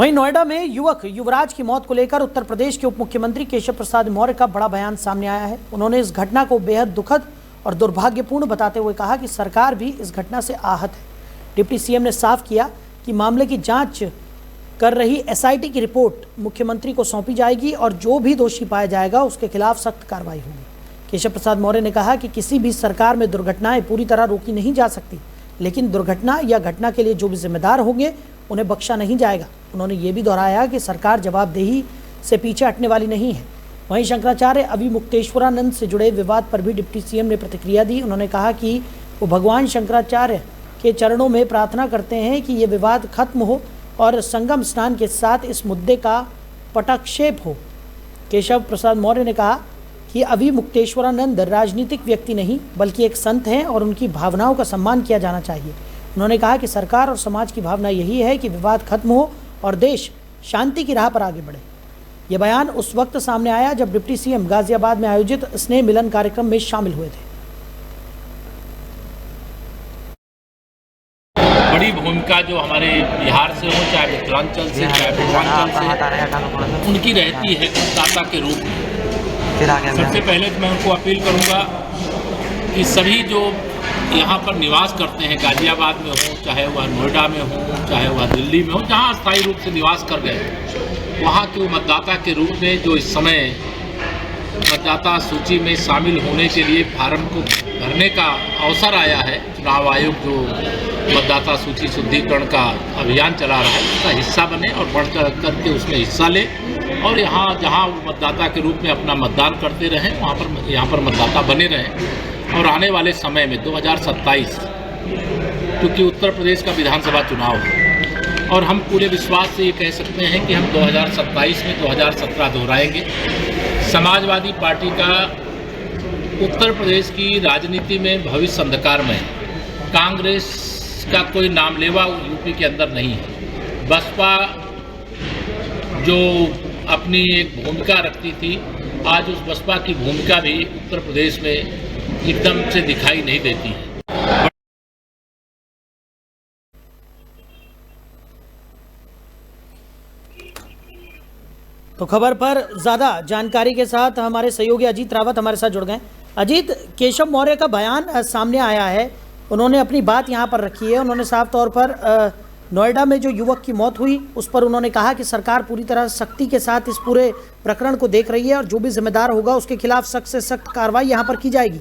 वहीं नोएडा में युवक युवराज की मौत को लेकर उत्तर प्रदेश के उप मुख्यमंत्री केशव प्रसाद मौर्य का बड़ा बयान सामने आया है। उन्होंने इस घटना को बेहद दुखद और दुर्भाग्यपूर्ण बताते हुए कहा कि सरकार भी इस घटना से आहत है। डिप्टी सीएम ने साफ किया कि मामले की जांच कर रही एसआईटी की रिपोर्ट मुख्यमंत्री को सौंपी जाएगी और जो भी दोषी पाया जाएगा उसके खिलाफ सख्त कार्रवाई होगी। केशव प्रसाद मौर्य ने कहा कि किसी भी सरकार में दुर्घटनाएं पूरी तरह रोकी नहीं जा सकती, लेकिन दुर्घटना या घटना के लिए जो भी जिम्मेदार होंगे उन्हें बख्शा नहीं जाएगा। उन्होंने ये भी दोहराया कि सरकार जवाबदेही से पीछे हटने वाली नहीं है। वहीं शंकराचार्य अविमुक्तेश्वरानंद से जुड़े विवाद पर भी डिप्टी सीएम ने प्रतिक्रिया दी। उन्होंने कहा कि वो भगवान शंकराचार्य के चरणों में प्रार्थना करते हैं कि ये विवाद खत्म हो और संगम स्नान के साथ इस मुद्दे का पटाक्षेप हो। केशव प्रसाद मौर्य ने कहा कि अविमुक्तेश्वरानंद राजनीतिक व्यक्ति नहीं बल्कि एक संत हैं और उनकी भावनाओं का सम्मान किया जाना चाहिए। उन्होंने कहा कि सरकार और समाज की भावना यही है कि विवाद खत्म हो और देश शांति की राह पर आगे बढ़े। यह बयान उस वक्त सामने आया जब डिप्टी सीएम गाजियाबाद में आयोजित स्नेह मिलन कार्यक्रम में शामिल हुए थे। बड़ी भूमिका जो हमारे बिहार से हो, चाहे उत्तरांचल से, चाहे पूर्वांचल से, उनकी रहती है दाता के रूप में। सबसे पहले तो मैं उनको अपील करूंगा कि सभी जो यहाँ पर निवास करते हैं, गाजियाबाद में हो, चाहे वह नोएडा में हो, चाहे वह दिल्ली में हो, जहाँ अस्थायी रूप से निवास कर गए, वहाँ के मतदाता के रूप में जो इस समय मतदाता सूची में शामिल होने के लिए फार्म को भरने का अवसर आया है, चुनाव आयोग जो मतदाता सूची शुद्धिकरण का अभियान चला रहा है उसका हिस्सा बने और बढ़ करके उसमें हिस्सा ले और यहाँ जहाँ मतदाता के रूप में अपना मतदान करते रहें यहाँ पर मतदाता बने रहें। और आने वाले समय में 2027 क्योंकि उत्तर प्रदेश का विधानसभा चुनाव है और हम पूरे विश्वास से ये कह सकते हैं कि हम 2027 में 2017 दोहराएंगे। समाजवादी पार्टी का उत्तर प्रदेश की राजनीति में भविष्य अंधकार में है। कांग्रेस का कोई नामलेवा यूपी के अंदर नहीं है। बसपा जो अपनी एक भूमिका रखती थी, आज उस बसपा की भूमिका भी उत्तर प्रदेश में एकदम से दिखाई नहीं देती है। तो खबर पर ज्यादा जानकारी के साथ हमारे सहयोगी अजीत रावत हमारे साथ जुड़ गए। अजीत, केशव मौर्य का बयान सामने आया है, उन्होंने अपनी बात यहाँ पर रखी है। उन्होंने साफ तौर पर नोएडा में जो युवक की मौत हुई उस पर उन्होंने कहा कि सरकार पूरी तरह सख्ती के साथ इस पूरे प्रकरण को देख रही है और जो भी जिम्मेदार होगा उसके खिलाफ सख्त से सख्त कार्रवाई यहाँ पर की जाएगी।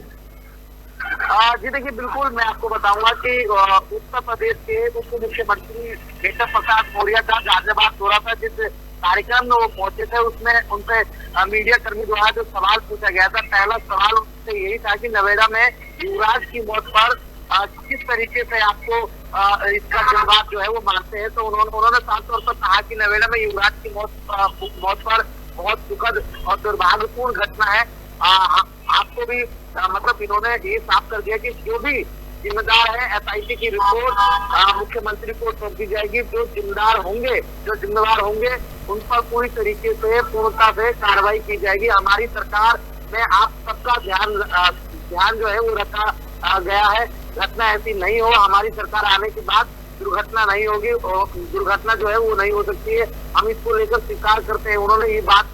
जी देखिए, बिल्कुल मैं आपको बताऊंगा कि उत्तर प्रदेश के उप मुख्यमंत्री केशव प्रसाद मौर्य का गाजियाबाद दौरा था, जिस कार्यक्रम में वो पहुंचे थे उसमें उनसे मीडिया कर्मी द्वारा जो सवाल पूछा गया था, पहला सवाल उनसे यही था कि नोएडा में युवराज की मौत पर किस तरीके से आपको इसका जवाब जो है वो मानते हैं। तो उन्होंने साफ तौर पर कहा कि नोएडा में युवराज की मौत पर बहुत दुखद और दुर्भाग्यपूर्ण घटना है। आपको भी मतलब इन्होंने ये साफ कर दिया कि जो भी जिम्मेदार है एसआईटी की रिपोर्ट मुख्यमंत्री को सौंपी जाएगी। जो जिम्मेदार होंगे उन पर पूरी तरीके से पूर्णता से कार्रवाई की जाएगी। हमारी सरकार में आप सबका ध्यान जो है वो रखा गया है, घटना ऐसी नहीं हो। हमारी सरकार आने के बाद दुर्घटना नहीं होगी और दुर्घटना जो है वो नहीं हो सकती है। हम इसको लेकर स्वीकार करते हैं। उन्होंने इस बात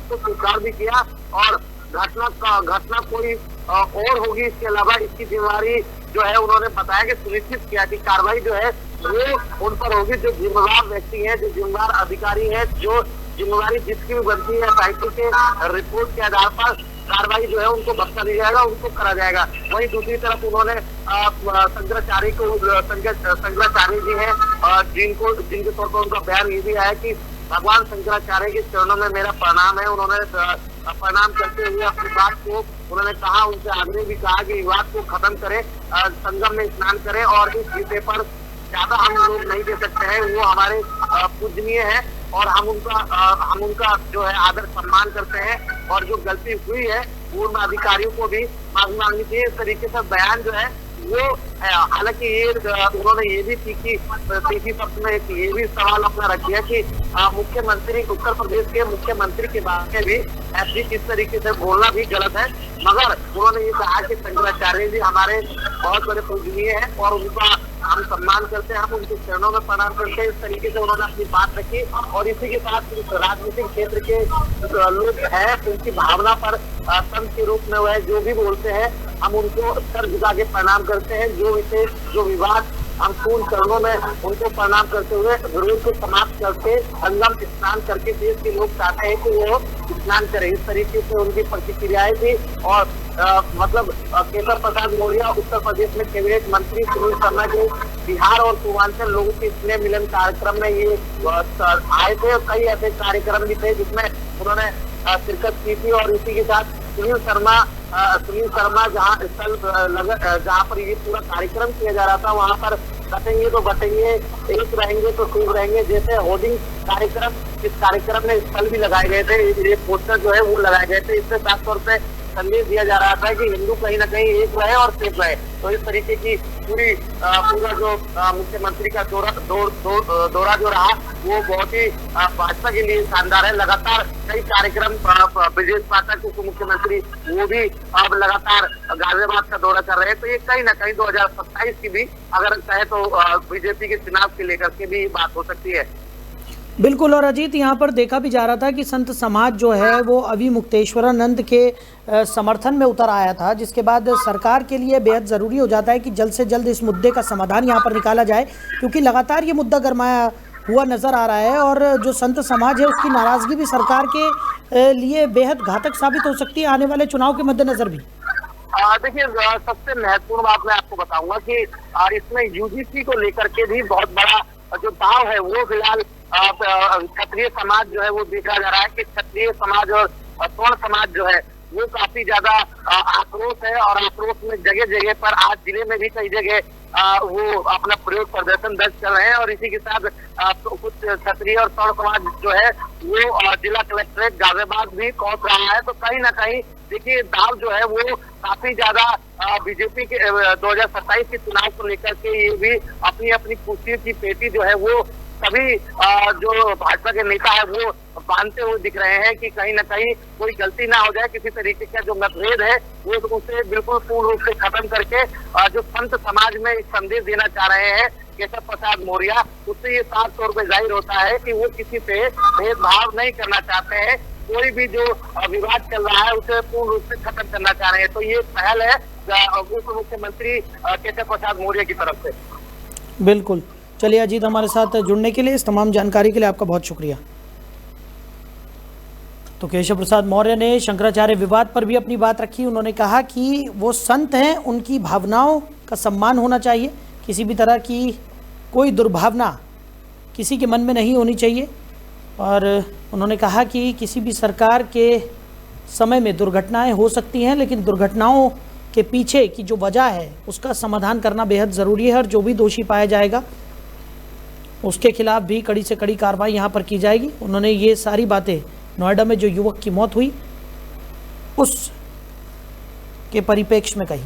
को स्वीकार भी किया और घटना कोई और होगी इसके अलावा इसकी जिम्मेदारी जो है उन्होंने बताया कि सुनिश्चित किया कि कार्रवाई जो है वो उन पर होगी। जो जिम्मेदार व्यक्ति हैं, जो जिम्मेदार अधिकारी हैं, जो जिम्मेदारी जिसकी भी बनती है एसआईटी के रिपोर्ट के आधार पर कार्रवाई जो है उनको बख्शा दिया जाएगा, उनको करा जाएगा। वहीं दूसरी तरफ उन्होंने शंकराचार्य जी हैं जिनके तौर पर उनका बयान ये भी आया कि भगवान शंकराचार्य के चरणों में मेरा प्रणाम है। उन्होंने प्रणाम करते हुए अपनी बात को उन्होंने कहा, उनसे आग्रह भी कहा कि विवाद को खत्म करें, संगम में स्नान करें और इस विषय पर ज्यादा हम लोग नहीं दे सकते हैं। वो हमारे पूजनीय है और हम उनका जो है आदर सम्मान करते हैं और जो गलती हुई है पूर्ण अधिकारियों को भी माफी मांगनी चाहिए। इस तरीके से बयान जो है वो हालांकि ये उन्होंने ये भी तीखी शब्द में ये भी सवाल अपना रख दिया कि मुख्यमंत्री उत्तर प्रदेश के मुख्यमंत्री के बारे में भी ऐसी इस तरीके से बोलना भी गलत है। मगर उन्होंने ये कहा कि शंकराचार्य जी हमारे बहुत बड़े पूजनीय हैं और उनका हम सम्मान करते हैं, हम उनके चरणों में प्रणाम करते हैं। इस तरीके से उन्होंने अपनी बात रखी और इसी के साथ राजनीतिक क्षेत्र के लोग हैं उनकी भावना पर संत के रूप में वह जो भी बोलते हैं हम उनको सर झुका के प्रणाम करते हैं। जो विवाद हम पूर्ण चरणों में उनको प्रणाम करते हुए विरोध को समाप्त करके संगम स्नान करके देश के लोग चाहते हैं कि वो स्नान करें। इस तरीके से उनकी प्रतिक्रियाएं थी। और मतलब केशव प्रसाद मौर्य उत्तर प्रदेश में कैबिनेट मंत्री सुनील शर्मा के बिहार और पूर्वांचल लोगों के स्नेह मिलन कार्यक्रम में ये आए थे। कई ऐसे कार्यक्रम भी थे जिसमें उन्होंने शिरकत की थी। और इसी के साथ सुनील शर्मा जहाँ पर ये पूरा कार्यक्रम किया जा रहा था वहाँ पर बटेंगे तो बटेंगे, एक रहेंगे तो खूब रहेंगे जैसे होर्डिंग कार्यक्रम, इस कार्यक्रम में स्थल भी लगाए गए थे, ये पोस्टर जो है वो लगाए गए थे। इससे साफ तौर पे संदेश दिया जा रहा था कि हिंदू कहीं ना कहीं एक रहे और सेफ रहे। तो इस तरीके की पूरा जो मुख्यमंत्री का दौरा जो रहा वो बहुत ही भाजपा के लिए शानदार है। लगातार कई कार्यक्रम ब्रजेश पाठक उप मुख्यमंत्री वो भी अब लगातार गाजियाबाद का दौरा कर रहे हैं। तो ये कहीं ना कहीं 2027 की भी अगर कहे तो बीजेपी के चुनाव के लेकर के भी बात हो सकती है। बिल्कुल। और अजीत, यहाँ पर देखा भी जा रहा था कि संत समाज जो है वो अभी मुक्तेश्वरानंद के समर्थन में उतर आया था, जिसके बाद सरकार के लिए बेहद ज़रूरी हो जाता है कि जल्द से जल्द इस मुद्दे का समाधान यहाँ पर निकाला जाए, क्योंकि लगातार ये मुद्दा गरमाया हुआ नज़र आ रहा है। और जो संत समाज है उसकी नाराज़गी भी सरकार के लिए बेहद घातक साबित हो सकती है आने वाले चुनाव के मद्देनज़र भी। देखिए, सबसे महत्वपूर्ण बात मैं आपको बताऊंगा कि इसमें यूजीसी को लेकर के भी बहुत बड़ा जो दाव है वो फिलहाल क्षत्रिय समाज जो है वो देखा जा रहा है कि क्षत्रिय समाज और स्वर्ण समाज जो है वो काफी ज्यादा आक्रोश है। और आक्रोश में जगह जगह पर आज जिले में भी कई जगह वो अपना प्रयोग प्रदर्शन दर्ज कर रहे हैं। और इसी के साथ तो कुछ क्षत्रिय और स्वर्ण समाज जो है वो जिला कलेक्ट्रेट गाजियाबाद भी पहुंच रहा है। तो कहीं ना कहीं देखिए दाव जो है वो काफी ज्यादा बीजेपी के 2027 के चुनाव को लेकर के ये भी अपनी अपनी कुर्सी की पेटी जो है वो सभी जो भाजपा के नेता है वो बांधते हुए दिख रहे हैं कि कहीं ना कहीं कोई गलती ना हो जाए, किसी तरीके का जो मतभेद है वो उसे बिल्कुल पूर्ण रूप से खत्म करके जो संत समाज में एक संदेश देना चाह रहे हैं केशव प्रसाद मौर्य, उससे ये साफ तौर पर जाहिर होता है कि वो किसी से भेदभाव नहीं करना चाहते हैं। कोई भी जो विवाद चल रहा है उसे पूर्ण रूप से खत्म करना चाह रहे हैं। तो ये पहल है उप मुख्यमंत्री केशव प्रसाद मौर्य की तरफ से। बिल्कुल। चलिए अजीत, हमारे साथ जुड़ने के लिए, इस तमाम जानकारी के लिए आपका बहुत शुक्रिया। तो केशव प्रसाद मौर्य ने शंकराचार्य विवाद पर भी अपनी बात रखी। उन्होंने कहा कि वो संत हैं, उनकी भावनाओं का सम्मान होना चाहिए, किसी भी तरह की कोई दुर्भावना किसी के मन में नहीं होनी चाहिए। और उन्होंने कहा कि किसी भी सरकार के समय में दुर्घटनाएं हो सकती हैं, लेकिन दुर्घटनाओं के पीछे की जो वजह है उसका समाधान करना बेहद ज़रूरी है। और जो भी दोषी पाया जाएगा उसके खिलाफ भी कड़ी से कड़ी कार्रवाई यहाँ पर की जाएगी। उन्होंने ये सारी बातें नोएडा में जो युवक की मौत हुई उस के परिप्रेक्ष्य में कही।